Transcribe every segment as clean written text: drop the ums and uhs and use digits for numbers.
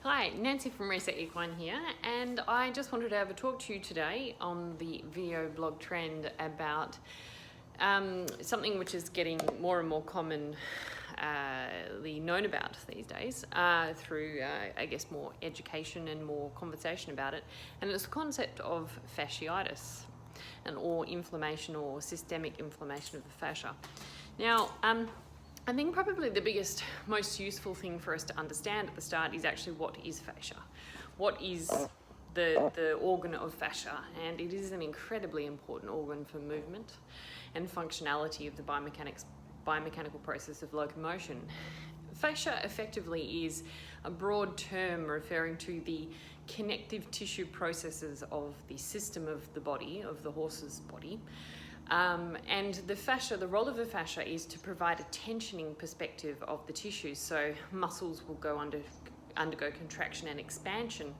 Hi, Nancy from resetequine here, and I just wanted to have a talk to you today on the video blog trend about something which is getting more and more commonly known about these days through, I guess, more education and more conversation about it, and it's the concept of fasciitis, or inflammation or systemic inflammation of the fascia. Now, I think probably the biggest, most useful thing for us to understand at the start is actually what is fascia. What is the organ of fascia? And it is an incredibly important organ for movement and functionality of the biomechanical process of locomotion. Fascia effectively is a broad term referring to the connective tissue processes of the system of the body, of the horse's body. And the fascia, the role of the fascia is to provide a tensioning perspective of the tissues. So muscles will undergo contraction and expansion.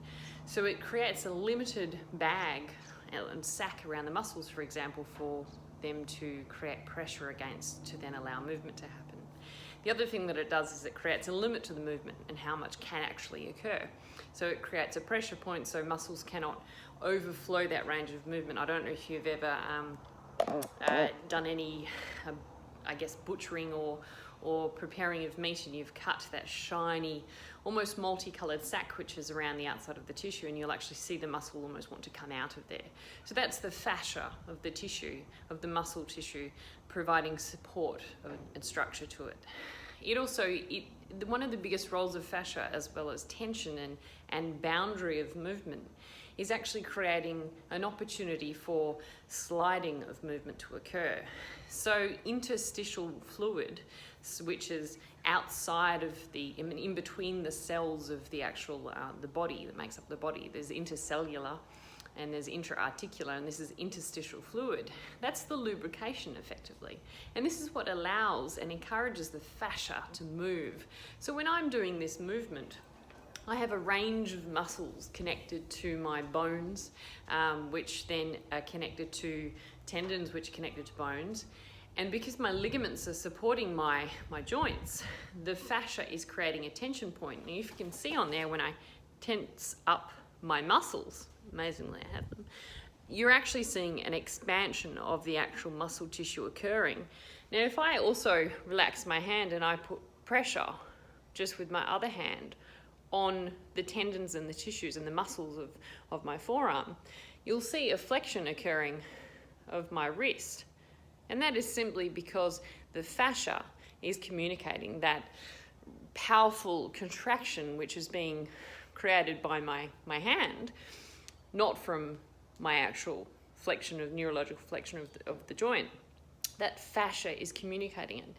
So it creates a limited bag and sac around the muscles, for example, for them to create pressure against to then allow movement to happen. The other thing that it does is it creates a limit to the movement and how much can actually occur. So it creates a pressure point so muscles cannot overflow that range of movement. I don't know if you've ever done any, I guess, butchering or preparing of meat, and you've cut that shiny, almost multicolored sac which is around the outside of the tissue, and you'll actually see the muscle almost want to come out of there. So that's the fascia of the tissue, of the muscle tissue, providing support and structure to it. It also, one of the biggest roles of fascia, as well as tension and boundary of movement, is actually creating an opportunity for sliding of movement to occur. So interstitial fluid, which is outside of in between the cells of the actual, the body that makes up the body, there's intercellular and there's intra-articular, and this is interstitial fluid. That's the lubrication effectively. And this is what allows and encourages the fascia to move. So when I'm doing this movement, I have a range of muscles connected to my bones, which then are connected to tendons, which are connected to bones. And because my ligaments are supporting my joints, the fascia is creating a tension point. And if you can see on there, when I tense up my muscles, amazingly I have them, you're actually seeing an expansion of the actual muscle tissue occurring. Now, if I also relax my hand and I put pressure just with my other hand on the tendons and the tissues and the muscles of my forearm, you'll see a flexion occurring of my wrist. And that is simply because the fascia is communicating that powerful contraction which is being created by my hand, not from my actual flexion of neurological flexion of the joint. That fascia is communicating it.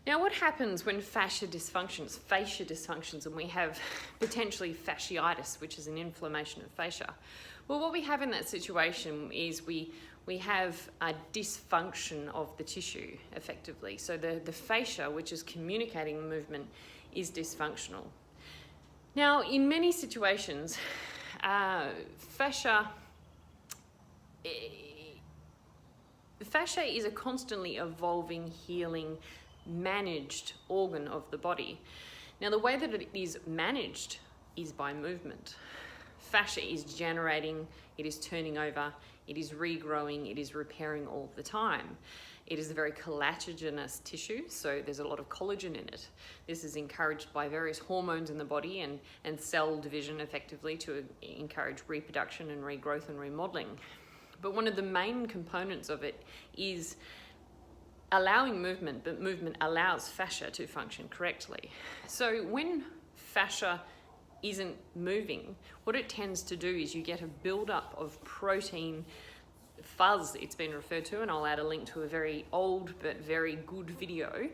Now, what happens when fascia dysfunctions, and we have potentially fasciitis, which is an inflammation of fascia? Well, what we have in that situation is we have a dysfunction of the tissue, effectively. So the fascia, which is communicating movement, is dysfunctional. Now, in many situations, fascia is a constantly evolving, healing, managed organ of the body. Now, the way that it is managed is by movement. Fascia is generating, it is turning over, it is regrowing, it is repairing all the time. It is a very collagenous tissue, so there's a lot of collagen in it. This is encouraged by various hormones in the body and cell division, effectively, to encourage reproduction and regrowth and remodeling. But one of the main components of it is allowing movement, but movement allows fascia to function correctly. So when fascia isn't moving, what it tends to do is you get a buildup of protein fuzz, it's been referred to, and I'll add a link to a very old but very good video.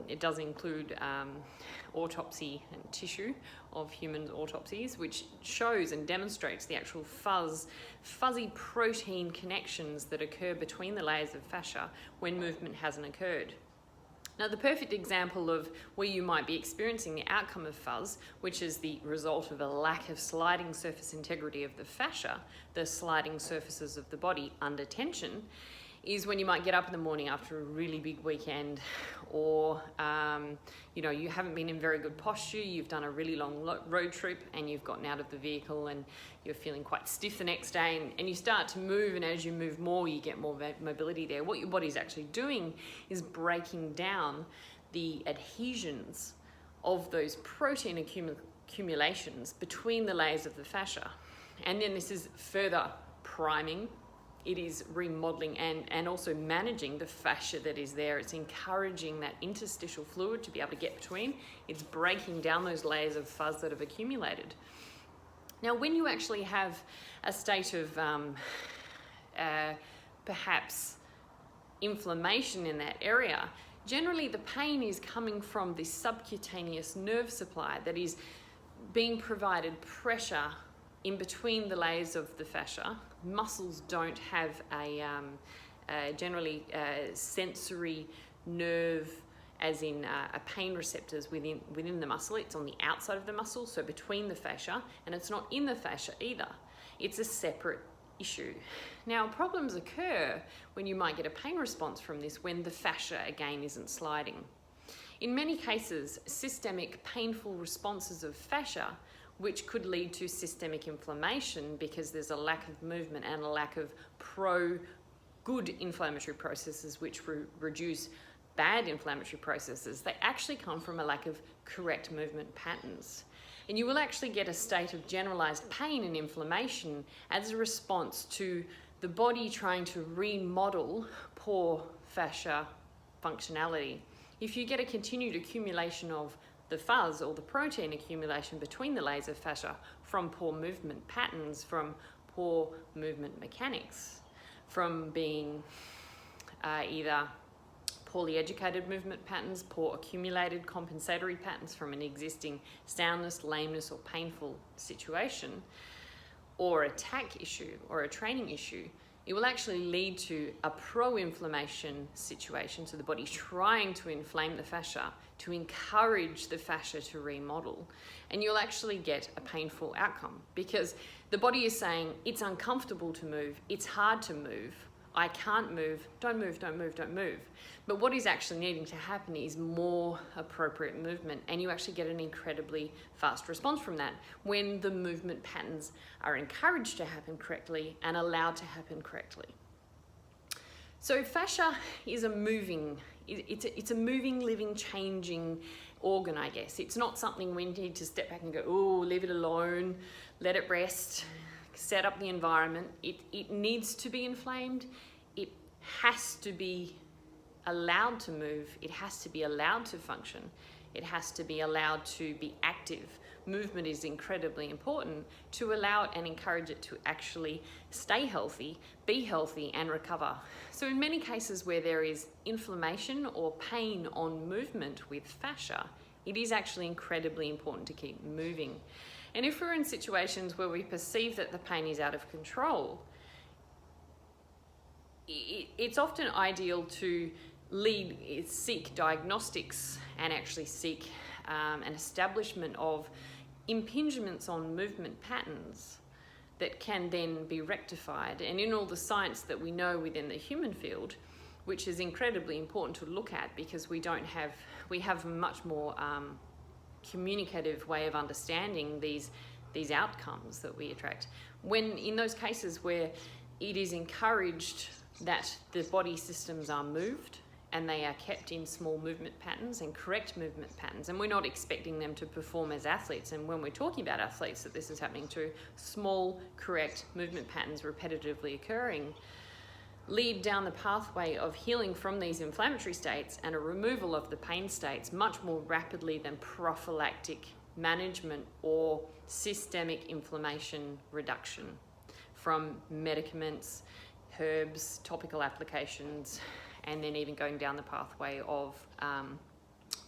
It does include autopsy and tissue of human autopsies, which shows and demonstrates the actual fuzzy protein connections that occur between the layers of fascia when movement hasn't occurred. Now, the perfect example of where you might be experiencing the outcome of fuzz, which is the result of a lack of sliding surface integrity of the fascia, the sliding surfaces of the body under tension, is when you might get up in the morning after a really big weekend, or you haven't been in very good posture, you've done a really long road trip and you've gotten out of the vehicle and you're feeling quite stiff the next day, and you start to move, and as you move more, you get more mobility there. What your body's actually doing is breaking down the adhesions of those protein accumulations between the layers of the fascia. And then this is further priming. It is remodeling and also managing the fascia that is there. It's encouraging that interstitial fluid to be able to get between. It's breaking down those layers of fuzz that have accumulated. Now, when you actually have a state of perhaps inflammation in that area, generally the pain is coming from the subcutaneous nerve supply that is being provided pressure in between the layers of the fascia. Muscles don't have generally sensory nerve, as in a pain receptors within the muscle. It's on the outside of the muscle, so between the fascia, and it's not in the fascia either. It's a separate issue. Now, problems occur when you might get a pain response from this when the fascia again isn't sliding. In many cases, systemic painful responses of fascia, which could lead to systemic inflammation because there's a lack of movement and a lack of good inflammatory processes which reduce bad inflammatory processes, they actually come from a lack of correct movement patterns. And you will actually get a state of generalized pain and inflammation as a response to the body trying to remodel poor fascia functionality. If you get a continued accumulation of the fuzz or the protein accumulation between the layers of fascia from poor movement patterns, from poor movement mechanics, from being either poorly educated movement patterns, poor accumulated compensatory patterns from an existing soundness, lameness, or painful situation, or attack issue or a training issue, it will actually lead to a pro-inflammation situation. So the body trying to inflame the fascia to encourage the fascia to remodel, and you'll actually get a painful outcome because the body is saying it's uncomfortable to move, it's hard to move, I can't move, don't move, don't move, don't move. But what is actually needing to happen is more appropriate movement, and you actually get an incredibly fast response from that when the movement patterns are encouraged to happen correctly and allowed to happen correctly. So fascia is a moving, it's a moving, living, changing organ, I guess. It's not something we need to step back and go, oh, leave it alone, let it rest, set up the environment. It needs to be inflamed. It has to be allowed to move. It has to be allowed to function. It has to be allowed to be active. Movement is incredibly important to allow it and encourage it to actually stay healthy, be healthy, and recover. So in many cases where there is inflammation or pain on movement with fascia, it is actually incredibly important to keep moving. And if we're in situations where we perceive that the pain is out of control, it's often ideal to seek diagnostics and actually seek an establishment of impingements on movement patterns that can then be rectified. And in all the science that we know within the human field, which is incredibly important to look at because we have a much more communicative way of understanding these outcomes that we attract. When in those cases where it is encouraged that the body systems are moved and they are kept in small movement patterns and correct movement patterns, and we're not expecting them to perform as athletes, and when we're talking about athletes that this is happening to, small correct movement patterns repetitively occurring lead down the pathway of healing from these inflammatory states and a removal of the pain states much more rapidly than prophylactic management or systemic inflammation reduction from medicaments, herbs, topical applications, and then even going down the pathway of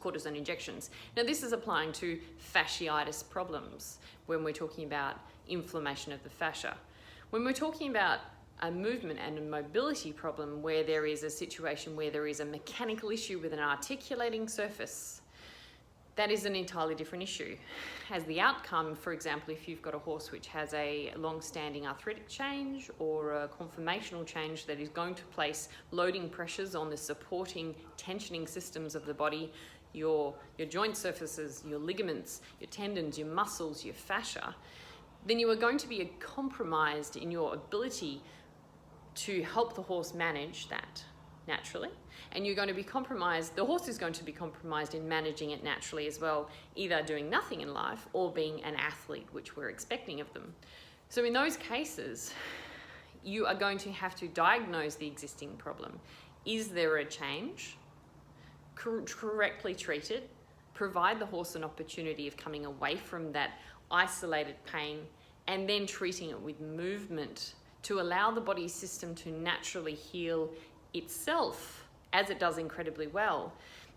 cortisone injections. Now, this is applying to fasciitis problems when we're talking about inflammation of the fascia. When we're talking about a movement and a mobility problem where there is a situation where there is a mechanical issue with an articulating surface, that is an entirely different issue. As the outcome, for example, if you've got a horse which has a long-standing arthritic change or a conformational change that is going to place loading pressures on the supporting, tensioning systems of the body, your joint surfaces, your ligaments, your tendons, your muscles, your fascia, then you are going to be compromised in your ability to help the horse manage that naturally. And you're going to be compromised, the horse is going to be compromised in managing it naturally as well, either doing nothing in life or being an athlete, which we're expecting of them. So in those cases, you are going to have to diagnose the existing problem. Is there a change? Correctly treat it, provide the horse an opportunity of coming away from that isolated pain, and then treating it with movement to allow the body system to naturally heal itself, as it does incredibly well.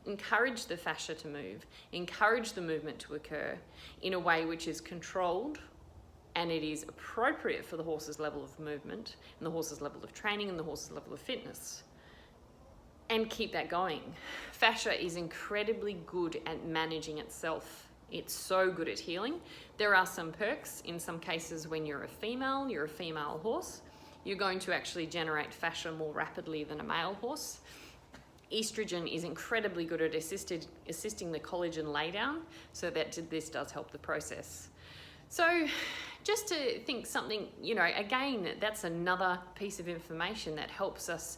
Encourage the fascia to move, encourage the movement to occur in a way which is controlled and it is appropriate for the horse's level of movement and the horse's level of training and the horse's level of fitness. And keep that going. Fascia is incredibly good at managing itself. It's so good at healing. There are some perks. In some cases, when you're a female horse, you're going to actually generate fascia more rapidly than a male horse. Estrogen is incredibly good at assisting the collagen laydown, so that this does help the process. So just to think something, again, that's another piece of information that helps us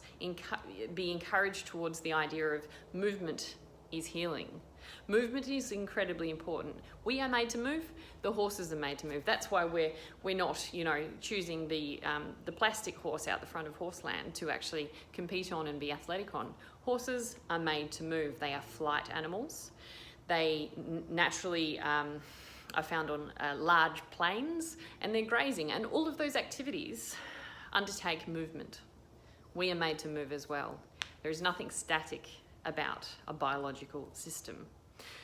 be encouraged towards the idea of movement is healing. Movement is incredibly important. We are made to move, the horses are made to move. That's why we're not, choosing the plastic horse out the front of Horseland to actually compete on and be athletic on. Horses are made to move. They are flight animals. They naturally are found on large plains, and they're grazing, and all of those activities undertake movement. We are made to move as well. There is nothing static about a biological system.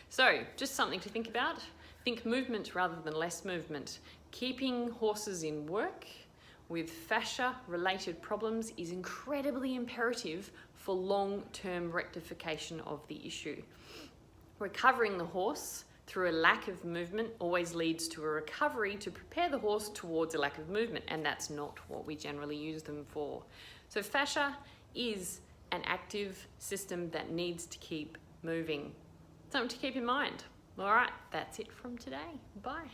So just something to think about. Think movement rather than less movement. Keeping horses in work with fascia-related problems is incredibly imperative for long-term rectification of the issue. Recovering the horse through a lack of movement always leads to a recovery to prepare the horse towards a lack of movement, and that's not what we generally use them for. So fascia is an active system that needs to keep moving. Something to keep in mind. All right, that's it from today. Bye.